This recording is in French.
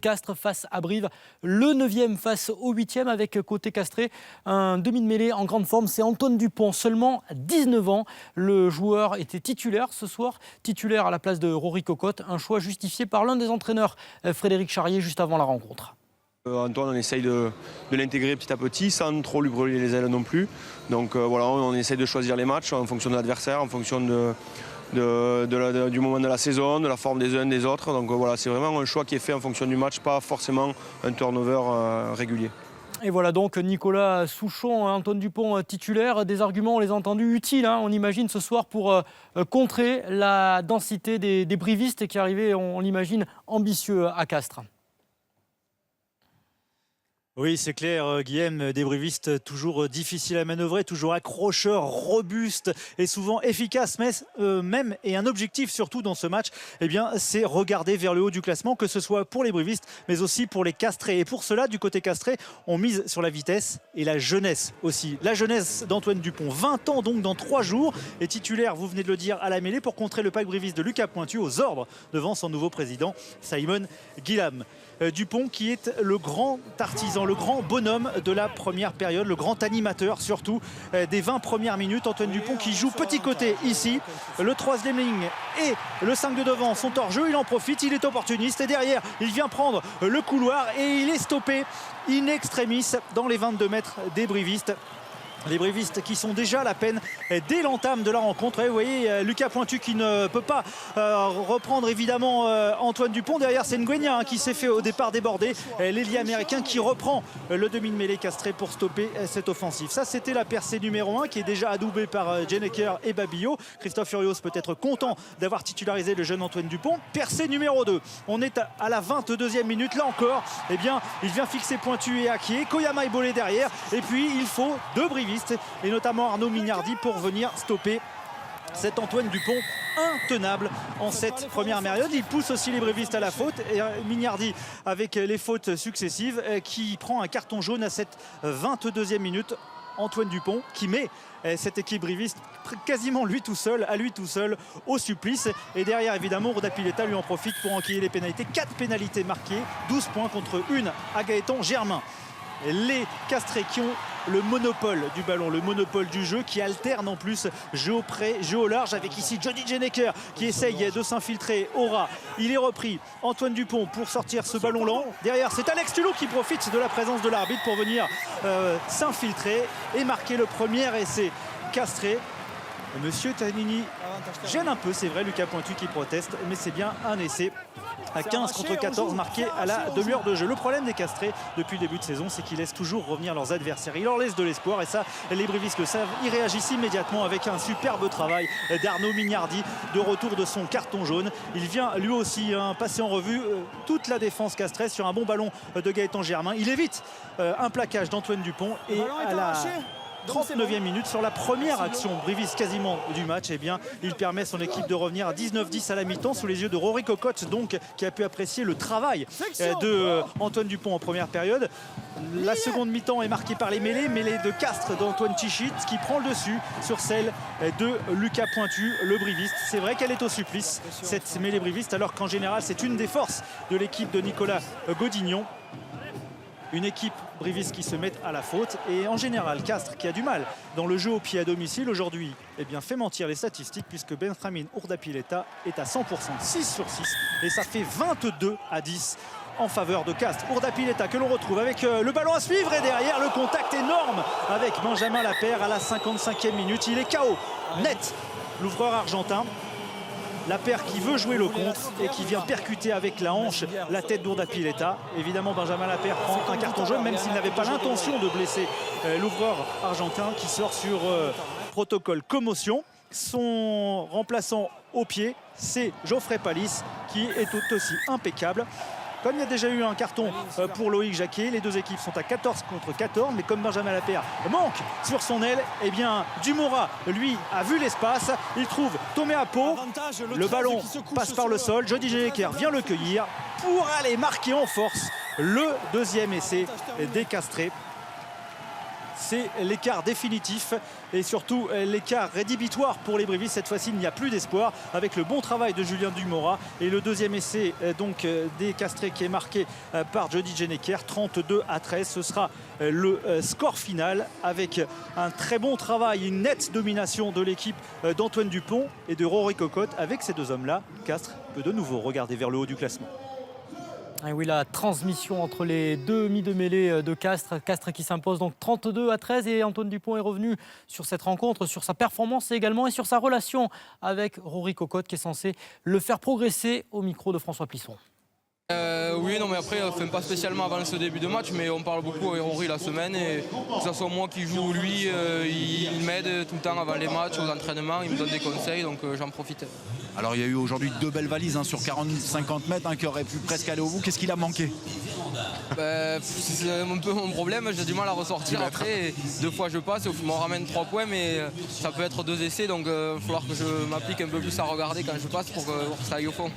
Castres face à Brive, le 9e face au 8e avec côté castré un demi de mêlée en grande forme, c'est Antoine Dupont, seulement 19 ans. Le joueur était titulaire ce soir, titulaire à la place de Rory Cocotte, un choix justifié par l'un des entraîneurs, Frédéric Charrier, juste avant la rencontre. Antoine, on essaye de l'intégrer petit à petit sans trop lui brûler les ailes non plus. Donc voilà, on essaye de choisir les matchs en fonction de l'adversaire, en fonction du moment de la saison, de la forme des uns des autres. Donc voilà, c'est vraiment un choix qui est fait en fonction du match, pas forcément un turnover régulier. Et voilà donc Nicolas Souchon, Antoine Dupont titulaire, des arguments, on les a entendus, utiles, on imagine ce soir pour contrer la densité des brivistes qui arrivaient, on l'imagine, ambitieux à Castres. Oui, c'est clair, Guillaume, des brivistes toujours difficiles à manœuvrer, toujours accrocheurs, robustes et souvent efficaces. Mais même, et un objectif surtout dans ce match, eh bien, c'est regarder vers le haut du classement, que ce soit pour les brivistes, mais aussi pour les castrés. Et pour cela, du côté castré, on mise sur la vitesse et la jeunesse aussi. La jeunesse d'Antoine Dupont, 20 ans donc dans 3 jours, est titulaire, vous venez de le dire, à la mêlée pour contrer le pack briviste de Lucas Pointu aux ordres devant son nouveau président, Simon Guillam. Dupont qui est le grand artisan, le grand bonhomme de la première période, le grand animateur surtout des 20 premières minutes. Antoine Dupont qui joue petit côté ici, le 3e ligne et le 5 de devant sont hors jeu, il en profite, il est opportuniste et derrière il vient prendre le couloir et il est stoppé in extremis dans les 22 mètres des brivistes. Les brivistes qui sont déjà à la peine dès l'entame de la rencontre. Et vous voyez Lucas Pointu qui ne peut pas reprendre évidemment Antoine Dupont. Derrière c'est Nguenia qui s'est fait au départ déborder. L'ailier américain qui reprend le demi de mêlée castré pour stopper cette offensive. Ça c'était la percée numéro 1 qui est déjà adoubée par Jeneker et Babillot. Christophe Furios peut être content d'avoir titularisé le jeune Antoine Dupont. Percée numéro 2. On est à la 22e minute. Là encore, eh bien, il vient fixer Pointu et Akié. Koyama est bolé derrière. Et puis il faut deux brivistes et notamment Arnaud Mignardi pour venir stopper cet Antoine Dupont intenable en cette première période. Il pousse aussi les brivistes à la faute et Mignardi avec les fautes successives qui prend un carton jaune à cette 22e minute. Antoine Dupont qui met cette équipe briviste quasiment à lui tout seul au supplice. Et derrière évidemment Urdapilleta lui en profite pour enquiller les pénalités. 4 pénalités marquées, 12 points contre 1 à Gaëtan Germain. Les castrés qui ont le monopole du ballon, le monopole du jeu, qui alterne en plus jeu au près, jeu au large, avec ici Johnny Jeneker qui essaye de s'infiltrer au ras. Il est repris, Antoine Dupont pour sortir ce ballon lent. Derrière c'est Alex Tulot qui profite de la présence de l'arbitre pour venir s'infiltrer et marquer le premier essai castré. Monsieur Tanini gêne un peu, c'est vrai, Lucas Pointu qui proteste, mais c'est bien un essai à 15 contre 14 marqué à la demi-heure de jeu. Le problème des castrés depuis le début de saison, c'est qu'ils laissent toujours revenir leurs adversaires. Ils leur laissent de l'espoir et ça, les brivistes le savent. Ils réagissent immédiatement avec un superbe travail d'Arnaud Mignardi, de retour de son carton jaune. Il vient lui aussi passer en revue toute la défense castrée sur un bon ballon de Gaëtan Germain. Il évite un plaquage d'Antoine Dupont et à la 39e minute, sur la première action briviste quasiment du match, eh bien, il permet à son équipe de revenir à 19-10 à la mi-temps sous les yeux de Rory Cocotte, donc, qui a pu apprécier le travail de Antoine Dupont en première période. La seconde mi-temps est marquée par les mêlées de Castres d'Antoine Tichit qui prend le dessus sur celle de Lucas Pointu, le briviste. C'est vrai qu'elle est au supplice, cette mêlée briviste, alors qu'en général c'est une des forces de l'équipe de Nicolas Godignon. Une équipe briviste qui se met à la faute et en général Castres qui a du mal dans le jeu au pied à domicile aujourd'hui, eh bien, fait mentir les statistiques puisque Benjamin Urdapilleta est à 100%, 6 sur 6 et ça fait 22-10 en faveur de Castres. Urdapilleta que l'on retrouve avec le ballon à suivre et derrière le contact énorme avec Benjamin Lapère à la 55e minute. Il est KO net, l'ouvreur argentin. Lapère qui veut jouer le contre et qui vient percuter avec la hanche la tête d'Urdapilleta. Évidemment, Benjamin Lapère prend un carton jaune, même s'il n'avait pas l'intention de blesser l'ouvreur argentin qui sort sur protocole commotion. Son remplaçant au pied, c'est Geoffrey Palis qui est tout aussi impeccable. Comme il y a déjà eu un carton pour Loïc Jacquet, les deux équipes sont à 14 contre 14, mais comme Benjamin Lapère manque sur son aile, eh bien Dumora, lui, a vu l'espace, il trouve Tomé Apo, le ballon passe par le sol, Johnny Jeneker vient le cueillir pour aller marquer en force le deuxième essai des castrés. c'est l'écart définitif et surtout l'écart rédhibitoire pour les Brévistes. Cette fois-ci, il n'y a plus d'espoir avec le bon travail de Julien Dumora et le deuxième essai donc des Castrés qui est marqué par Jody Jeneker, 32-13. Ce sera le score final avec un très bon travail, une nette domination de l'équipe d'Antoine Dupont et de Rory Cocotte. Avec ces deux hommes-là, Castres peut de nouveau regarder vers le haut du classement. Et oui, la transmission entre les deux demi de mêlée de Castres. Castres qui s'impose donc 32-13 et Antoine Dupont est revenu sur cette rencontre, sur sa performance également et sur sa relation avec Rory Cocotte qui est censé le faire progresser au micro de François Plisson. Oui, non, mais après, pas spécialement avant ce début de match, mais on parle beaucoup avec Rory la semaine et que ce soit moi qui joue ou lui, il m'aide tout le temps avant les matchs, aux entraînements, il me donne des conseils, donc j'en profite. Alors il y a eu aujourd'hui 2 belles valises sur 40-50 mètres qui auraient pu presque aller au bout. Qu'est-ce qu'il a manqué? C'est un peu mon problème, j'ai du mal à ressortir après. 2 fois je passe, on m'en ramène 3 points, mais ça peut être 2 essais, donc il va falloir que je m'applique un peu plus à regarder quand je passe pour que ça aille au fond.